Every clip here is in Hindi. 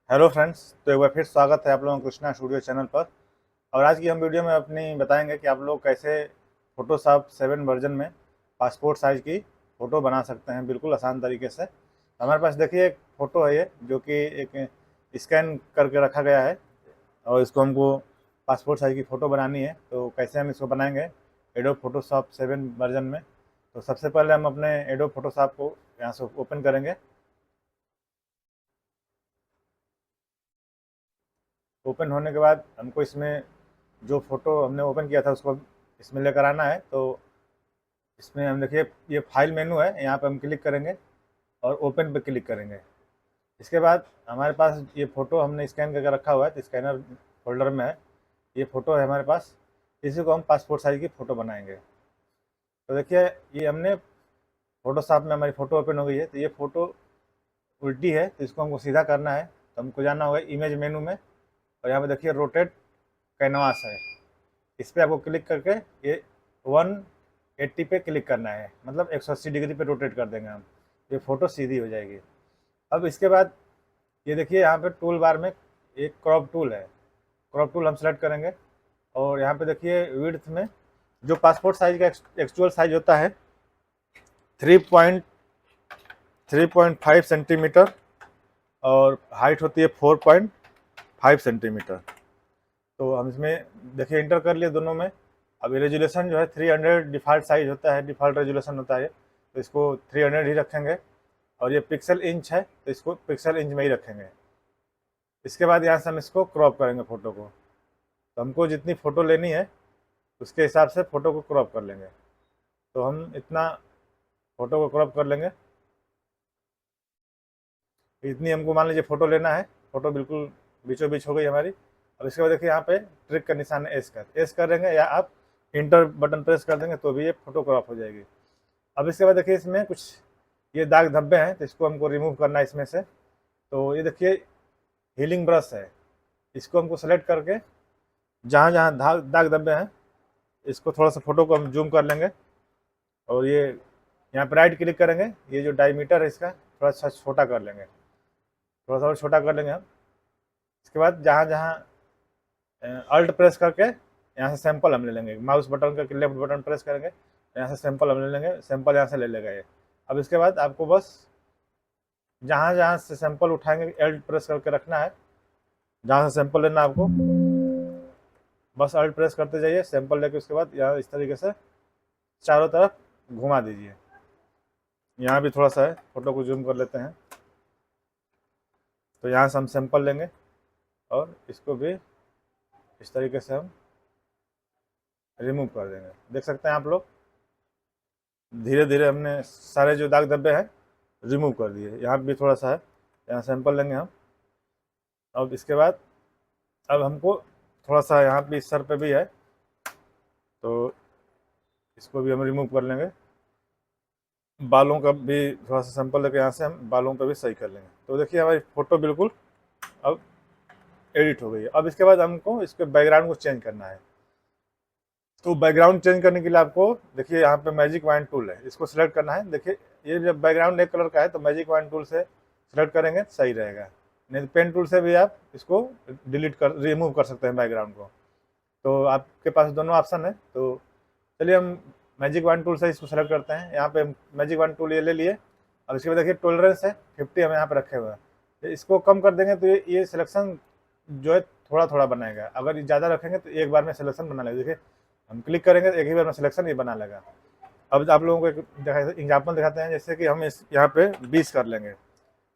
Hello friends. तो एक बार फिर स्वागत है आप लोगों का कृष्णा स्टूडियो चैनल पर। और आज की हम वीडियो में अपनी बताएंगे कि आप लोग कैसे फोटोशॉप 7 वर्जन में पासपोर्ट साइज़ की फ़ोटो बना सकते हैं बिल्कुल आसान तरीके से। हमारे पास देखिए एक फ़ोटो है ये, जो कि एक स्कैन करके रखा गया है और इसको हमको पासपोर्ट साइज़ की फ़ोटो बनानी है। तो कैसे हम इसको बनाएंगे एडोब फोटोशॉप 7 वर्जन में। तो सबसे पहले हम अपने एडोब फोटोशॉप को यहाँ से ओपन करेंगे। ओपन होने के बाद हमको इसमें जो फ़ोटो हमने ओपन किया था उसको इसमें लेकर आना है। तो इसमें हम देखिए ये फाइल मेनू है, यहाँ पे हम क्लिक करेंगे और ओपन पे क्लिक करेंगे। इसके बाद हमारे पास ये फ़ोटो हमने स्कैन करके रखा हुआ है, तो स्कैनर फोल्डर में है ये फ़ोटो है हमारे पास। इसी को हम पासपोर्ट साइज़ की फ़ोटो बनाएंगे। तो देखिए ये हमने फ़ोटोशॉप में हमारी फ़ोटो ओपन हो गई है। तो ये फ़ोटो उल्टी है, तो इसको हमको सीधा करना है। तो हमको जाना होगा इमेज मेनू में और यहाँ पे देखिए रोटेट कैनवास है, इस पर आपको क्लिक करके ये 180 पे क्लिक करना है, मतलब 180 डिग्री पे रोटेट कर देंगे हम, ये फ़ोटो सीधी हो जाएगी। अब इसके बाद ये देखिए यहाँ पे टूल बार में एक क्रॉप टूल है, क्रॉप टूल हम सेलेक्ट करेंगे और यहाँ पे देखिए विड्थ में जो पासपोर्ट साइज का एक्चुअल साइज होता है 3.5 सेंटीमीटर और हाइट होती है 4.5 सेंटीमीटर। तो हम इसमें देखिए इंटर कर लिए दोनों में। अब ये रेजुलेशन जो है 300 डिफ़ॉल्ट साइज होता है, डिफ़ॉल्ट रेजुलेशन होता है, तो इसको 300 ही रखेंगे। और ये पिक्सल इंच है, तो इसको पिक्सल इंच में ही रखेंगे। इसके बाद यहाँ से हम इसको क्रॉप करेंगे फ़ोटो को। तो हमको जितनी फ़ोटो लेनी है उसके हिसाब से फ़ोटो को क्रॉप कर लेंगे। तो हम इतना फ़ोटो को क्रॉप कर लेंगे, इतनी हमको मान लीजिए फ़ोटो लेना है। फ़ोटो बिल्कुल बीचों बीच हो गई हमारी। अब इसके बाद देखिए यहाँ पे ट्रिक का निशान है, एस करेंगे या आप इंटर बटन प्रेस कर देंगे तो भी ये फ़ोटो क्रॉप हो जाएगी। अब इसके बाद देखिए इसमें कुछ ये दाग धब्बे हैं, तो इसको हमको रिमूव करना है इसमें से। तो ये देखिए हीलिंग ब्रश है, इसको हमको सेलेक्ट करके जहाँ जहाँ दाग धब्बे हैं इसको थोड़ा सा फ़ोटो को हम जूम कर लेंगे और ये यहाँ पर राइट क्लिक करेंगे, ये जो डायमीटर है इसका थोड़ा सा छोटा कर लेंगे, थोड़ा सा और छोटा कर लेंगे हम। इसके बाद जहाँ जहाँ अल्ट प्रेस करके यहाँ से सैंपल हम ले लेंगे, माउस बटन करके लेफ्ट बटन प्रेस करेंगे, यहाँ से सैंपल हम ले लेंगे, सैंपल यहाँ से ले लेगा ये। अब इसके बाद आपको बस जहाँ जहाँ से सैंपल उठाएंगे अल्ट प्रेस करके रखना है, जहाँ से सैंपल लेना है आपको बस अल्ट प्रेस करते जाइए, सैंपल लेके उसके बाद यहाँ इस तरीके से चारों तरफ घुमा दीजिए। यहाँ भी थोड़ा सा है, फोटो को जूम कर लेते हैं। तो यहाँ से हम सैंपल लेंगे और इसको भी इस तरीके से हम रिमूव कर देंगे। देख सकते हैं आप लोग धीरे धीरे हमने सारे जो दाग धब्बे हैं रिमूव कर दिए। यहाँ भी थोड़ा सा है, यहाँ सैंपल लेंगे हम। अब इसके बाद अब हमको थोड़ा सा यहाँ भी सर पे भी है, तो इसको भी हम रिमूव कर लेंगे। बालों का भी थोड़ा सा सैंपल लेके यहाँ से हम बालों पे भी सही कर लेंगे। तो देखिए हमारी फ़ोटो बिल्कुल अब एडिट हो गई है। अब इसके बाद हमको इसके बैकग्राउंड को चेंज करना है। तो बैकग्राउंड चेंज करने के लिए आपको देखिए यहाँ पे मैजिक वाइन टूल है, इसको सिलेक्ट करना है। देखिए ये जब बैकग्राउंड एक कलर का है तो मैजिक वाइन टूल से सिलेक्ट करेंगे सही रहेगा, नहीं तो पेन टूल से भी आप इसको रिमूव कर सकते हैं बैकग्राउंड को। तो आपके पास दोनों ऑप्शन है। तो चलिए हम मैजिक वाइन टूल से इसको सेलेक्ट करते हैं। यहाँ पे मैजिक वाइन टूल ये ले लिए। और इसके बाद देखिए टॉलरेंस है 50 हम यहाँ पे रखे हुए हैं। तो इसको कम कर देंगे तो ये सिलेक्शन जो है थोड़ा थोड़ा बनाएगा, अगर ज़्यादा रखेंगे तो एक बार में सिलेक्शन बना लेगा। देखिए हम क्लिक करेंगे तो एक ही बार में सिलेक्शन ये बना लेगा। अब आप लोगों को एक एग्जाम्पल दिखाते हैं, जैसे कि हम इस यहाँ पे 20 कर लेंगे।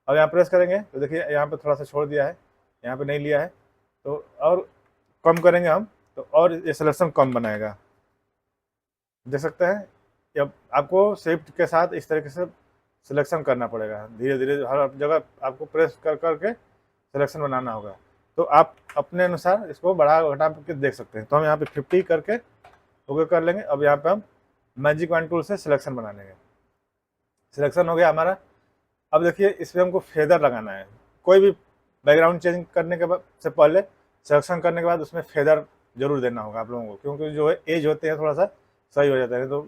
अब यहाँ प्रेस करेंगे तो देखिए यहाँ पे थोड़ा सा छोड़ दिया है, यहाँ पे नहीं लिया है, तो और कम करेंगे हम तो और ये सिलेक्शन कम बनाएगा। देख सकते हैं। अब आपको शिफ्ट के साथ इस तरीके से सिलेक्शन करना पड़ेगा, धीरे धीरे हर जगह आपको प्रेस कर करके सिलेक्शन बनाना होगा। तो आप अपने अनुसार इसको बढ़ा घटा के देख सकते हैं। तो हम यहाँ पे 50 करके ओके कर लेंगे। अब यहाँ पे हम मैजिक वाइन टूल से सिलेक्शन बना लेंगे। सिलेक्शन हो गया हमारा। अब देखिए इसमें हमको फेदर लगाना है। कोई भी बैकग्राउंड चेंज करने के बाद से पहले सिलेक्शन करने के बाद उसमें फेदर जरूर देना होगा आप लोगों को, क्योंकि जो है एज होते हैं थोड़ा सा सही हो जाता है, तो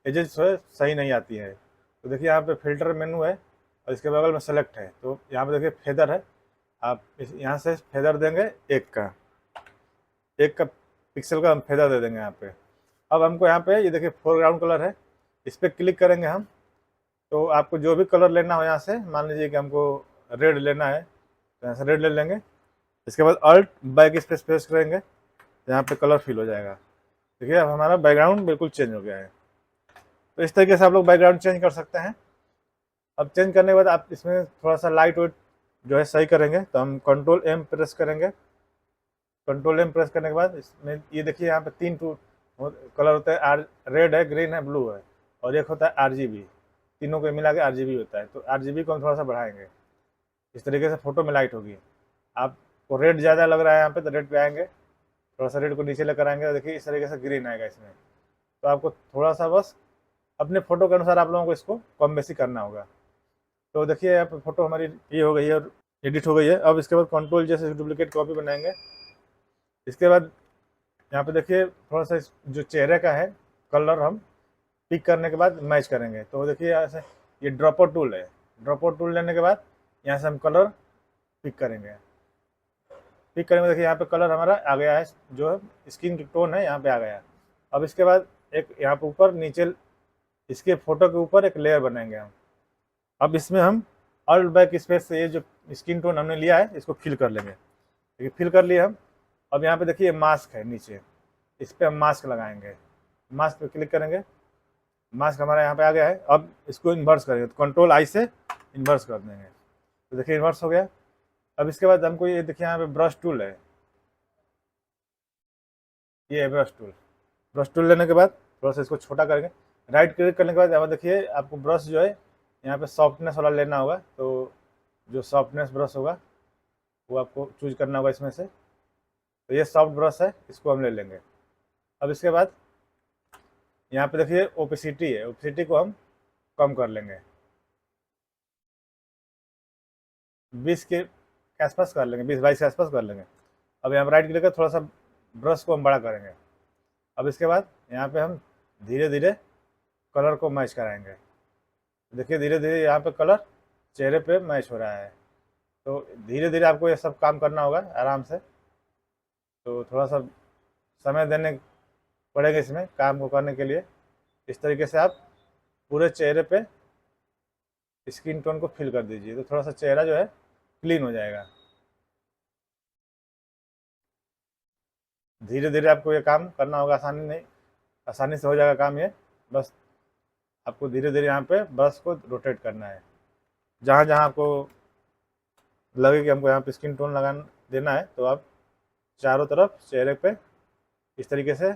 एजेस जो है सही नहीं आती है। तो देखिए यहाँ पे फिल्टर मेनू है और इसके बगल में सेलेक्ट है, तो यहाँ पे देखिए फेदर है, आप यहाँ से फेदर देंगे 1 का पिक्सल का हम फेदर दे देंगे यहाँ पे। अब हमको यहाँ पे ये देखिए फोरग्राउंड कलर है, इस पर क्लिक करेंगे हम। तो आपको जो भी कलर लेना हो यहाँ से, मान लीजिए कि हमको रेड लेना है तो यहाँ से रेड ले लेंगे। इसके बाद अल्ट बैक स्पेस प्रेस करेंगे, यहाँ पे कलर फिल हो जाएगा। देखिए अब हमारा बैकग्राउंड बिल्कुल चेंज हो गया है। तो इस तरीके से आप लोग बैकग्राउंड चेंज कर सकते हैं। अब चेंज करने के बाद आप इसमें थोड़ा सा लाइट वेट जो है सही करेंगे, तो हम कंट्रोल एम प्रेस करेंगे। कंट्रोल एम प्रेस करने के बाद इसमें ये देखिए यहाँ पे 3 कलर होता है, रेड है, ग्रीन है, ब्लू है, और एक होता है RGB। तीनों को मिला के RGB होता है। तो RGB को हम थोड़ा सा बढ़ाएंगे, इस तरीके से फोटो में लाइट होगी। आपको रेड ज़्यादा लग रहा है यहाँ पे, तो रेड पे आएंगे, थोड़ा सा रेड को नीचे लेकर आएंगे, देखिए इस तरीके से ग्रीन आएगा इसमें। तो आपको थोड़ा सा बस अपने फ़ोटो के अनुसार आप लोगों को इसको कम बेसी करना होगा। तो देखिए यहाँ पे फ़ोटो हमारी ये हो गई है और एडिट हो गई है। अब इसके बाद कंट्रोल जैसे डुप्लीकेट कॉपी बनाएंगे। इसके बाद यहाँ पे देखिए थोड़ा सा जो चेहरे का है कलर हम पिक करने के बाद मैच करेंगे। तो देखिए यहाँ से ये ड्रॉपर टूल है, ड्रॉपर टूल लेने के बाद यहाँ से हम कलर पिक करेंगे। पिक करेंगे, देखिए यहाँ पे कलर हमारा आ गया है, जो स्किन की टोन है यहाँ पे आ गया। अब इसके बाद एक यहाँ पे ऊपर नीचे इसके फोटो के ऊपर एक लेयर बनाएंगे हम। अब इसमें हम अल्ट बैक स्पेस से ये जो स्किन टोन हमने लिया है इसको फिल कर लेंगे। देखिए फिल कर लिए हम। अब यहाँ पे देखिए मास्क है नीचे, इस पर हम मास्क लगाएंगे। मास्क पे क्लिक करेंगे, मास्क हमारा यहाँ पे आ गया है। अब इसको इन्वर्स करेंगे, तो कंट्रोल आई से इन्वर्स कर देंगे। तो देखिए इन्वर्स हो गया। अब इसके बाद हमको ये देखिए यहाँ पे ब्रश टूल है, ये है ब्रश टूल। ब्रश टूल लेने के बाद थोड़ा सा इसको छोटा करेंगे। राइट क्लिक करने के बाद यहाँ देखिए आपको ब्रश जो है यहाँ पे सॉफ्टनेस वाला लेना होगा। तो जो सॉफ्टनेस ब्रश होगा वो आपको चूज करना होगा इसमें से। तो ये सॉफ्ट ब्रश है, इसको हम ले लेंगे। अब इसके बाद यहाँ पे देखिए ओपेसिटी है, ओपेसिटी को हम कम कर लेंगे, 20 के आसपास कर लेंगे, 20-22 के आसपास कर लेंगे। अब यहाँ पर राइट क्लिक कर थोड़ा सा ब्रश को हम बड़ा करेंगे। अब इसके बाद यहाँ पे हम धीरे धीरे कलर को मैच कराएंगे। देखिए धीरे धीरे यहाँ पे कलर चेहरे पे मैच हो रहा है। तो धीरे धीरे आपको ये सब काम करना होगा आराम से। तो थोड़ा सा समय देने पड़ेगा इसमें काम को करने के लिए। इस तरीके से आप पूरे चेहरे पे स्किन टोन को फिल कर दीजिए, तो थोड़ा सा चेहरा जो है क्लीन हो जाएगा। धीरे धीरे आपको ये काम करना होगा, आसानी से हो जाएगा काम ये। बस आपको धीरे धीरे यहाँ पे ब्रश को रोटेट करना है। जहाँ जहाँ आपको लगे कि हमको यहाँ पे स्किन टोन लगा देना है, तो आप चारों तरफ चेहरे पे इस तरीके से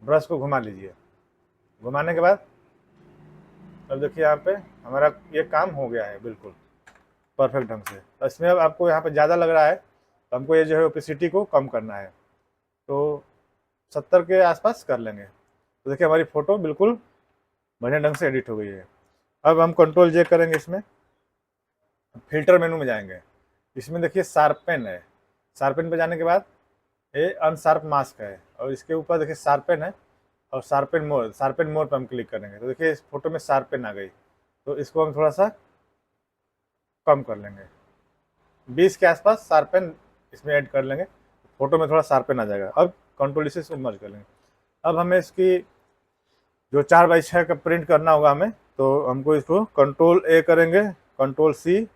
ब्रश को घुमा लीजिए। घुमाने के बाद अब देखिए यहाँ पे हमारा ये काम हो गया है बिल्कुल परफेक्ट ढंग से। तो इसमें अब आपको यहाँ पे ज़्यादा लग रहा है, तो हमको ये जो है ओपेसिटी को कम करना है। तो 70 के आसपास कर लेंगे। तो देखिए हमारी फ़ोटो बिल्कुल बढ़िया ढंग से एडिट हो गई है। अब हम कंट्रोल जे करेंगे, इसमें फिल्टर मेनू में जाएंगे। इसमें देखिए शार्पन है, शार्पन पे जाने के बाद ये अनशार्प मास्क है, और इसके ऊपर देखिए शार्पन है और शार्पन मोर पर हम क्लिक करेंगे। तो देखिए इस फोटो में शार्पन आ गई। तो इसको हम थोड़ा सा कम कर लेंगे, 20 के आसपास शार्पन इसमें ऐड कर लेंगे, फोटो में थोड़ा शार्पन आ जाएगा। अब कंट्रोल से इसको मर्ज कर लेंगे। अब हमें इसकी जो 4x6 का प्रिंट करना होगा हमें, तो हमको इसको कंट्रोल ए करेंगे, कंट्रोल सी,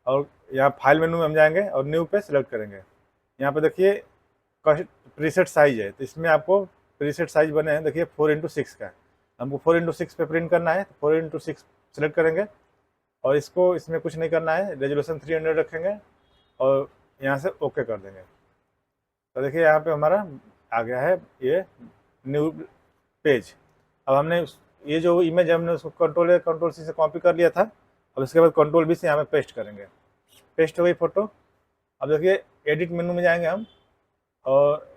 और यहाँ फाइल मेनू में हम जाएंगे और न्यू पे सिलेक्ट करेंगे। यहाँ पे देखिए प्रीसेट साइज है, तो इसमें आपको प्रीसेट साइज बने हैं देखिए 4x6 का। हमको 4x6 पे प्रिंट करना है, तो 4x6 सेलेक्ट करेंगे और इसको इसमें कुछ नहीं करना है, रेजोल्यूशन 300 रखेंगे और यहाँ से ओके कर देंगे। तो देखिए यहाँ पे हमारा आ गया है ये न्यू पेज। अब हमने ये जो इमेज हमने उसको कंट्रोल सी से कॉपी कर लिया था। अब इसके बाद कंट्रोल बी से यहाँ पे पेस्ट करेंगे, पेस्ट हो गई फोटो। अब देखिए एडिट मेनू में जाएंगे हम, और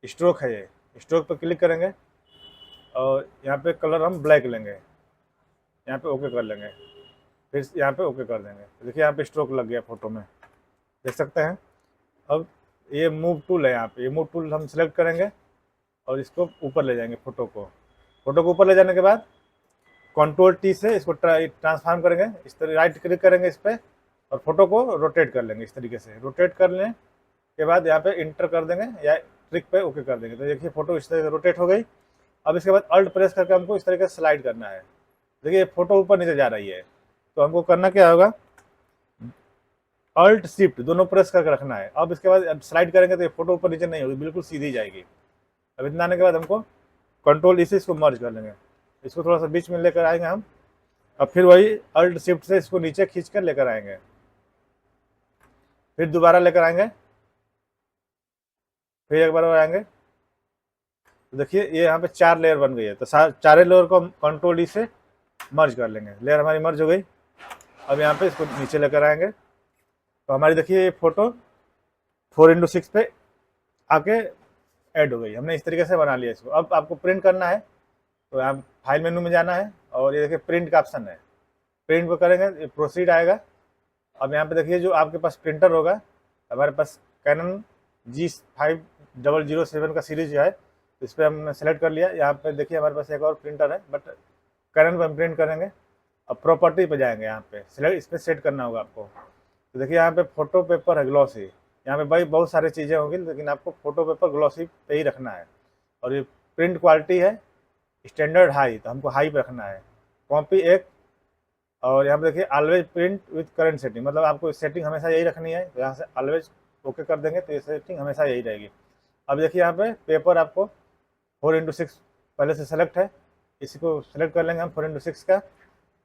स्ट्रोक है, ये स्ट्रोक पर क्लिक करेंगे और यहाँ पे कलर हम ब्लैक लेंगे, यहाँ पे ओके कर लेंगे, फिर यहाँ पे ओके कर देंगे। देखिए यहाँ पे स्ट्रोक लग गया फोटो में, देख सकते हैं। अब ये मूव टूल है, यहाँ पे ये मूव टूल हम सिलेक्ट करेंगे और इसको ऊपर ले जाएंगे। फोटो को ऊपर ले जाने के बाद कंट्रोल टी से इसको ट्रांसफॉर्म करेंगे। इस तरह राइट क्लिक करेंगे इस पर और फोटो को रोटेट कर लेंगे इस तरीके से। रोटेट करने के बाद यहाँ पे इंटर कर देंगे या ट्रिक पे ओके कर देंगे। तो देखिए फोटो इस तरह से रोटेट हो गई। अब इसके बाद अल्ट प्रेस करके हमको इस तरीके से स्लाइड करना है। देखिए फोटो ऊपर नीचे जा रही है, तो हमको करना क्या होगा, अल्ट शिफ्ट दोनों प्रेस करके रखना है। अब इसके बाद स्लाइड करेंगे तो ये फोटो ऊपर नीचे नहीं होगी, बिल्कुल सीधी जाएगी। अब इतना आने के बाद हमको कंट्रोल इसे इसको मर्ज कर लेंगे, इसको थोड़ा सा बीच में लेकर आएंगे हम। अब फिर वही अल्ट शिफ्ट से इसको नीचे खींच कर लेकर आएंगे, फिर दोबारा लेकर आएंगे, फिर एक बार और आएंगे। तो देखिए ये यहाँ पे 4 लेयर बन गई है। तो चारे लेयर को हम कंट्रोल ई से मर्ज कर लेंगे। लेयर हमारी मर्ज हो गई। अब यहाँ पे इसको नीचे लेकर आएंगे, तो हमारी देखिए ये फोटो 4:6 पे आके ऐड हो गई। हमने इस तरीके से बना लिया इसको। अब आपको प्रिंट करना है तो यहाँ फाइल मेनू में जाना है और ये देखिए प्रिंट का ऑप्शन है, प्रिंट को करेंगे, प्रोसीड आएगा। अब यहाँ पे देखिए जो आपके पास प्रिंटर होगा, हमारे पास कैनन G5007 का सीरीज जो है, इस पर हमने सेलेक्ट कर लिया। यहाँ पे देखिए हमारे पास एक और प्रिंटर है, बट कैनन पर हम प्रिंट करेंगे। अब प्रॉपर्टी पे जाएंगे, यहाँ पे सिलेक्ट, इस पर सेट करना होगा आपको। तो देखिए यहाँ पे फोटो पेपर है ग्लॉसी, यहाँ पे भाई बहुत सारी चीज़ें होंगी, लेकिन आपको फोटो पेपर ग्लॉसी पे ही रखना है। और ये प्रिंट क्वालिटी है स्टैंडर्ड हाई, तो हमको हाई पे रखना है। कॉपी एक, और यहाँ पे देखिए always print with current setting, मतलब आपको सेटिंग हमेशा यही रखनी है। तो यहाँ से ऑलवेज ओके कर देंगे तो ये सेटिंग हमेशा यही रहेगी। अब देखिए यहाँ पे पेपर आपको 4:6 पहले से सेलेक्ट है, इसी को सेलेक्ट कर लेंगे हम 4:6 का।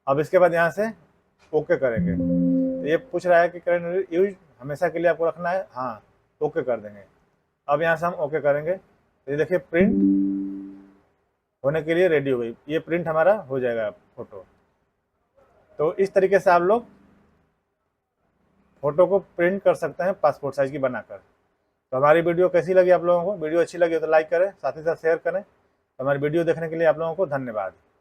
अब इसके बाद यहाँ से ओके करेंगे। तो ये पूछ रहा है कि करंट यूज हमेशा के लिए आपको रखना है, हाँ ओके कर देंगे। अब यहाँ से हम ओके करेंगे, तो ये देखिए प्रिंट होने के लिए रेडी हो गई। ये प्रिंट हमारा हो जाएगा फोटो। तो इस तरीके से आप लोग फोटो को प्रिंट कर सकते हैं पासपोर्ट साइज की बनाकर। तो हमारी वीडियो कैसी लगी आप लोगों को? वीडियो अच्छी लगी तो लाइक करें, साथ ही साथ शेयर करें। हमारी वीडियो देखने के लिए आप लोगों को धन्यवाद।